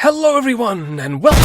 Hello everyone, and welcome!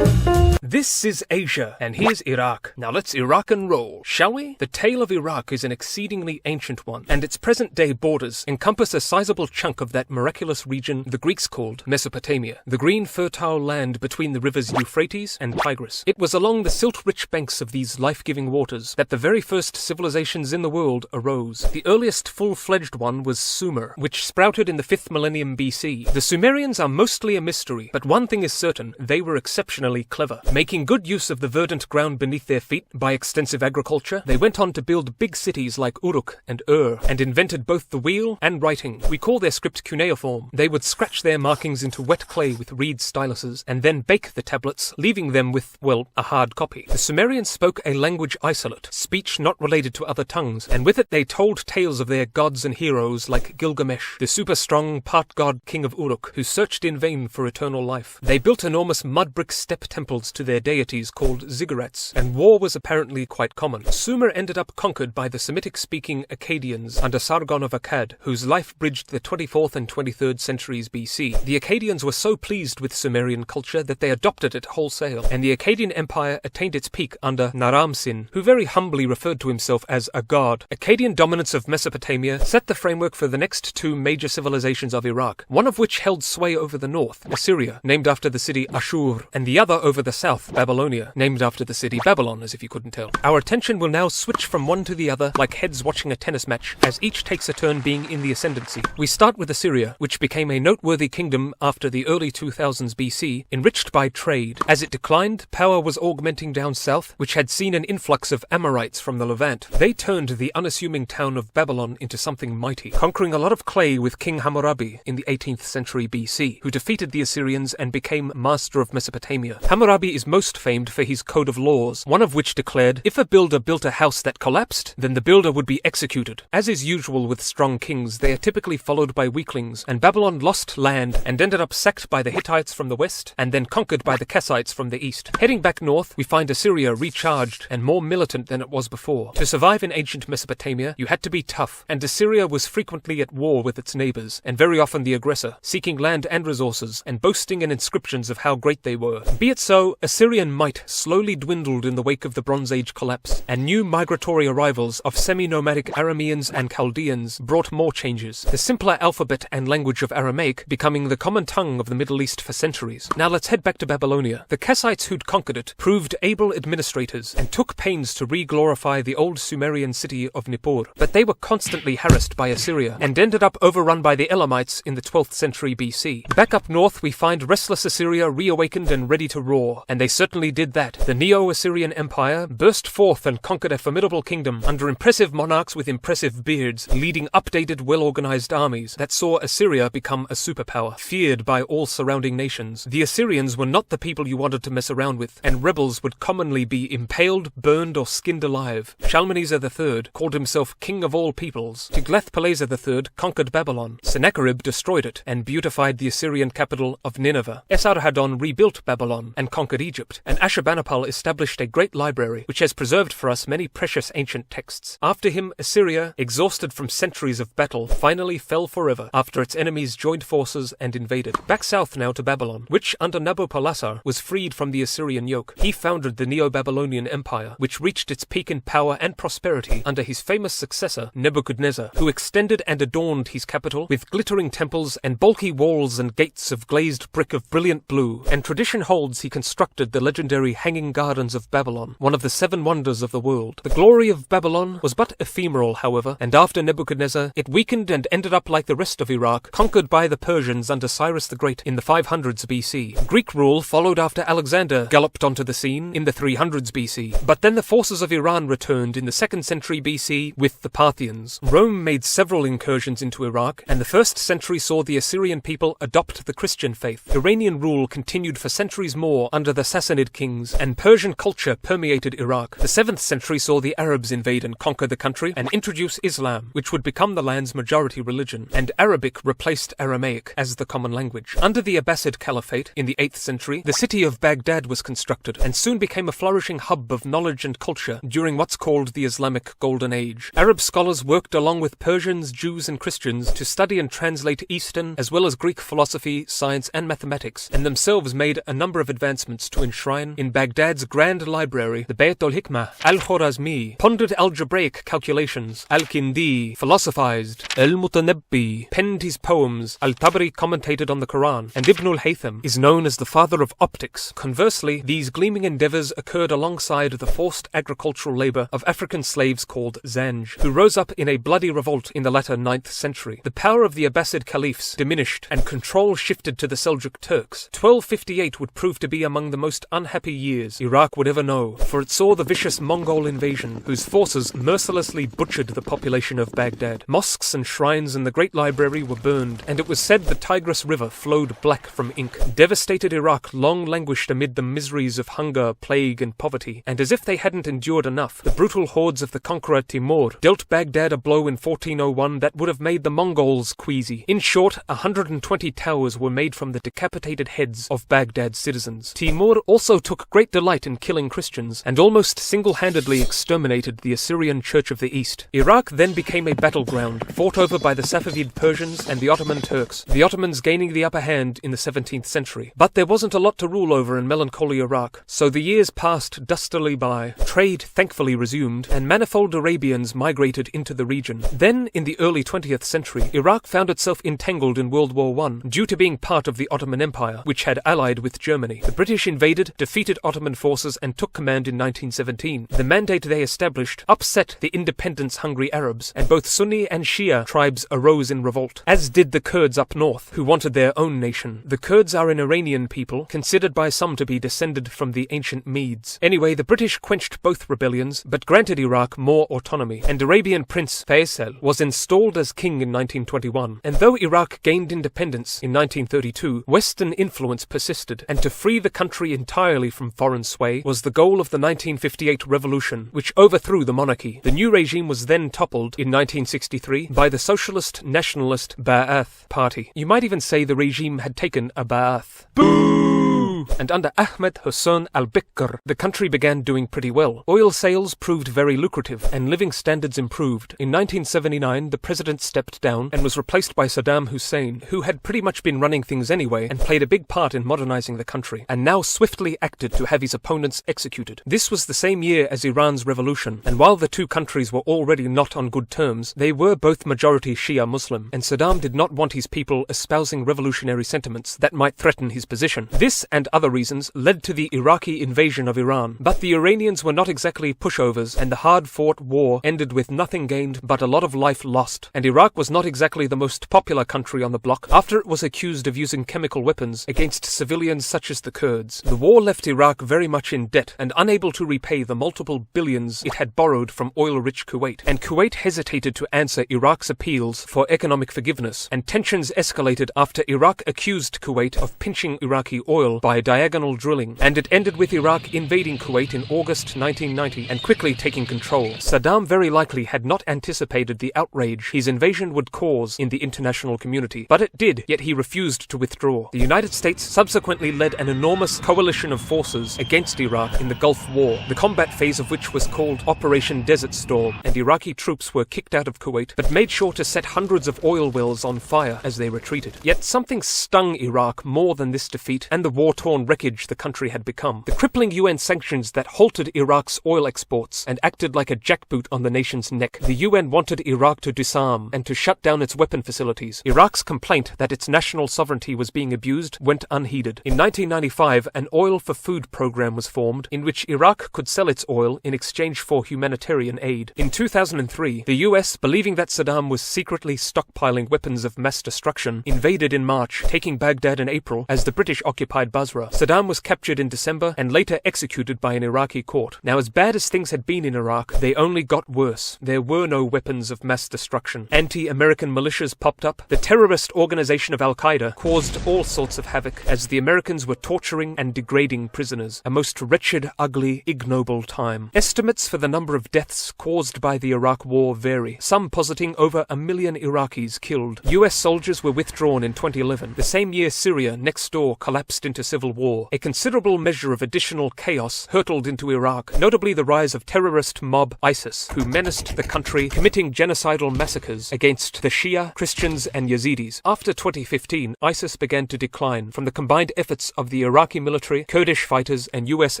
This is Asia, and here's Iraq. Now let's Iraq and roll, shall we? The tale of Iraq is an exceedingly ancient one, and its present-day borders encompass a sizable chunk of that miraculous region the Greeks called Mesopotamia, the green fertile land between the rivers Euphrates and Tigris. It was along the silt-rich banks of these life-giving waters that the very first civilizations in the world arose. The earliest full-fledged one was Sumer, which sprouted in the 5th millennium BC. The Sumerians are mostly a mystery, but one thing is certain, they were exceptionally clever. Making good use of the verdant ground beneath their feet by extensive agriculture, they went on to build big cities like Uruk and Ur, and invented both the wheel and writing. We call their script cuneiform. They would scratch their markings into wet clay with reed styluses, and then bake the tablets, leaving them with, well, a hard copy. The Sumerians spoke a language isolate, speech not related to other tongues, and with it they told tales of their gods and heroes like Gilgamesh, the super-strong part-god king of Uruk, who searched in vain for eternal life. They built enormous mud-brick step temples to their deities called ziggurats, and war was apparently quite common. Sumer ended up conquered by the Semitic-speaking Akkadians under Sargon of Akkad, whose life bridged the 24th and 23rd centuries BC. The Akkadians were so pleased with Sumerian culture that they adopted it wholesale, and the Akkadian Empire attained its peak under Naram-Sin, who very humbly referred to himself as a god. Akkadian dominance of Mesopotamia set the framework for the next two major civilizations of Iraq, one of which held sway over the north, Assyria, named after the city Ashur, and the other over the south, Babylonia, named after the city Babylon, as if you couldn't tell. Our attention will now switch from one to the other like heads watching a tennis match, as each takes a turn being in the ascendancy. We start with Assyria, which became a noteworthy kingdom after the early 2000s BC, enriched by trade. As it declined, power was augmenting down south, which had seen an influx of Amorites from the Levant. They turned the unassuming town of Babylon into something mighty, conquering a lot of clay with King Hammurabi in the 18th century BC, who defeated the Assyrians and became master of Mesopotamia. Hammurabi is most famed for his code of laws, one of which declared, if a builder built a house that collapsed, then the builder would be executed. As is usual with strong kings, they are typically followed by weaklings, and Babylon lost land and ended up sacked by the Hittites from the west, and then conquered by the Kassites from the east. Heading back north, we find Assyria recharged and more militant than it was before. To survive in ancient Mesopotamia, you had to be tough, and Assyria was frequently at war with its neighbors, and very often the aggressor, seeking land and resources, and boasting in inscriptions of how great they were. Be it so, Assyrian might slowly dwindled in the wake of the Bronze Age collapse, and new migratory arrivals of semi-nomadic Arameans and Chaldeans brought more changes, the simpler alphabet and language of Aramaic becoming the common tongue of the Middle East for centuries. Now let's head back to Babylonia. The Kassites who'd conquered it proved able administrators and took pains to re-glorify the old Sumerian city of Nippur, but they were constantly harassed by Assyria and ended up overrun by the Elamites in the 12th century BC. Back up north we find restless Assyria reawakened and ready to roar, and they certainly did that. The Neo-Assyrian Empire burst forth and conquered a formidable kingdom under impressive monarchs with impressive beards, leading updated, well-organized armies that saw Assyria become a superpower, feared by all surrounding nations. The Assyrians were not the people you wanted to mess around with, and rebels would commonly be impaled, burned, or skinned alive. Shalmaneser III called himself king of all peoples. Tiglath-Pileser III conquered Babylon. Sennacherib destroyed it and beautified the Assyrian capital of Nineveh. Esarhaddon rebuilt Babylon and conquered Egypt, and Ashurbanipal established a great library which has preserved for us many precious ancient texts. After him, Assyria, exhausted from centuries of battle, finally fell forever after its enemies joined forces and invaded. Back south now to Babylon, which under Nabopolassar was freed from the Assyrian yoke. He founded the Neo-Babylonian Empire, which reached its peak in power and prosperity under his famous successor, Nebuchadnezzar, who extended and adorned his capital with glittering temples and bulky walls and gates of glazed brick of brilliant blue, and tradition holds he constructed the legendary Hanging Gardens of Babylon, one of the 7 wonders of the world. The glory of Babylon was but ephemeral, however, and after Nebuchadnezzar, it weakened and ended up like the rest of Iraq, conquered by the Persians under Cyrus the Great in the 500s BC. Greek rule followed after Alexander galloped onto the scene in the 300s BC, but then the forces of Iran returned in the 2nd century BC with the Parthians. Rome made several incursions into Iraq, and the 1st century saw the Assyrian people adopt the Christian faith. Iranian rule continued for centuries more under the Sassanid kings, and Persian culture permeated Iraq. The 7th century saw the Arabs invade and conquer the country and introduce Islam, which would become the land's majority religion, and Arabic replaced Aramaic as the common language. Under the Abbasid Caliphate, in the 8th century, the city of Baghdad was constructed and soon became a flourishing hub of knowledge and culture during what's called the Islamic Golden Age. Arab scholars worked along with Persians, Jews, and Christians to study and translate Eastern as well as Greek philosophy, science, and mathematics, and themselves made a number of advancements to enshrine in Baghdad's grand library the Bayt al-Hikmah. Al-Khwarazmi pondered algebraic calculations. Al-Kindi philosophized. Al-Mutanabbi penned his poems. Al-Tabari commentated on the Quran, and Ibn al-Haytham is known as the father of optics. Conversely, these gleaming endeavors occurred alongside the forced agricultural labor of African slaves called Zanj, who rose up in a bloody revolt in the latter 9th century. The power of the Abbasid caliphs diminished, and control shifted to the Seljuk Turks. 1258 would prove to be among the most unhappy years Iraq would ever know, for it saw the vicious Mongol invasion, whose forces mercilessly butchered the population of Baghdad. Mosques and shrines in the great library were burned, and it was said the Tigris River flowed black from ink. Devastated Iraq long languished amid the miseries of hunger, plague, and poverty, and as if they hadn't endured enough, the brutal hordes of the conqueror Timur dealt Baghdad a blow in 1401 that would have made the Mongols queasy. In short, 120 towers were made from the decapitated heads of Baghdad's citizens. Timur also took great delight in killing Christians, and almost single-handedly exterminated the Assyrian Church of the East. Iraq then became a battleground, fought over by the Safavid Persians and the Ottoman Turks, the Ottomans gaining the upper hand in the 17th century. But there wasn't a lot to rule over in melancholy Iraq, so the years passed dustily by. Trade thankfully resumed, and manifold Arabians migrated into the region. Then, in the early 20th century, Iraq found itself entangled in World War I, due to being part of the Ottoman Empire, which had allied with Germany. The British invaded, defeated Ottoman forces, and took command in 1917. The mandate they established upset the independence-hungry Arabs, and both Sunni and Shia tribes arose in revolt, as did the Kurds up north, who wanted their own nation. The Kurds are an Iranian people, considered by some to be descended from the ancient Medes. Anyway, the British quenched both rebellions, but granted Iraq more autonomy, and Arabian Prince Faisal was installed as king in 1921. And though Iraq gained independence in 1932, Western influence persisted, and to free the country entirely from foreign sway was the goal of the 1958 revolution, which overthrew the monarchy. The new regime was then toppled in 1963 by the Socialist Nationalist Ba'ath Party. You might even say the regime had taken a Ba'ath. Boo! And under Ahmed Hussein al-Bikr, the country began doing pretty well. Oil sales proved very lucrative, and living standards improved. In 1979, the president stepped down and was replaced by Saddam Hussein, who had pretty much been running things anyway and played a big part in modernizing the country, and now swiftly acted to have his opponents executed. This was the same year as Iran's revolution, and while the two countries were already not on good terms, they were both majority Shia Muslim, and Saddam did not want his people espousing revolutionary sentiments that might threaten his position. This and other reasons led to the Iraqi invasion of Iran, but the Iranians were not exactly pushovers, and the hard-fought war ended with nothing gained but a lot of life lost, and Iraq was not exactly the most popular country on the block after it was accused of using chemical weapons against civilians such as the Kurds. The war left Iraq very much in debt and unable to repay the multiple billions it had borrowed from oil-rich Kuwait, and Kuwait hesitated to answer Iraq's appeals for economic forgiveness, and tensions escalated after Iraq accused Kuwait of pinching Iraqi oil by diagonal drilling, and it ended with Iraq invading Kuwait in August 1990 and quickly taking control. Saddam very likely had not anticipated the outrage his invasion would cause in the international community, but it did, yet he refused to withdraw. The United States subsequently led an enormous coalition of forces against Iraq in the Gulf War, the combat phase of which was called Operation Desert Storm, and Iraqi troops were kicked out of Kuwait, but made sure to set hundreds of oil wells on fire as they retreated. Yet something stung Iraq more than this defeat and the war-torn wreckage the country had become. The crippling UN sanctions that halted Iraq's oil exports and acted like a jackboot on the nation's neck. The UN wanted Iraq to disarm and to shut down its weapon facilities. Iraq's complaint that its national sovereignty was being abused went unheeded. In 1995, an oil for food program was formed in which Iraq could sell its oil in exchange for humanitarian aid. In 2003, the US, believing that Saddam was secretly stockpiling weapons of mass destruction, invaded in March, taking Baghdad in April as the British occupied Basra. Basra. Saddam was captured in December and later executed by an Iraqi court. Now, as bad as things had been in Iraq, they only got worse. There were no weapons of mass destruction. Anti-American militias popped up. The terrorist organization of Al-Qaeda caused all sorts of havoc as the Americans were torturing and degrading prisoners. A most wretched, ugly, ignoble time. Estimates for the number of deaths caused by the Iraq War vary, some positing over 1 million Iraqis killed. US soldiers were withdrawn in 2011. The same year Syria, next door, collapsed into civil war. A considerable measure of additional chaos hurtled into Iraq, notably the rise of terrorist mob ISIS, who menaced the country, committing genocidal massacres against the Shia, Christians and Yazidis. After 2015, ISIS began to decline from the combined efforts of the Iraqi military, Kurdish fighters and US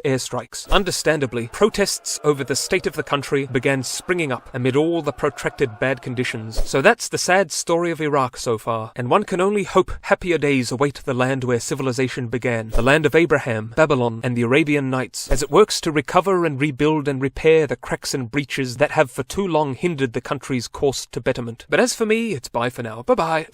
airstrikes. Understandably, protests over the state of the country began springing up amid all the protracted bad conditions. So that's the sad story of Iraq so far, and one can only hope happier days await the land where civilization began, the land of Abraham, Babylon and the Arabian Nights, as it works to recover and rebuild and repair the cracks and breaches that have for too long hindered the country's course to betterment. But as for me, it's bye for now. Bye-bye.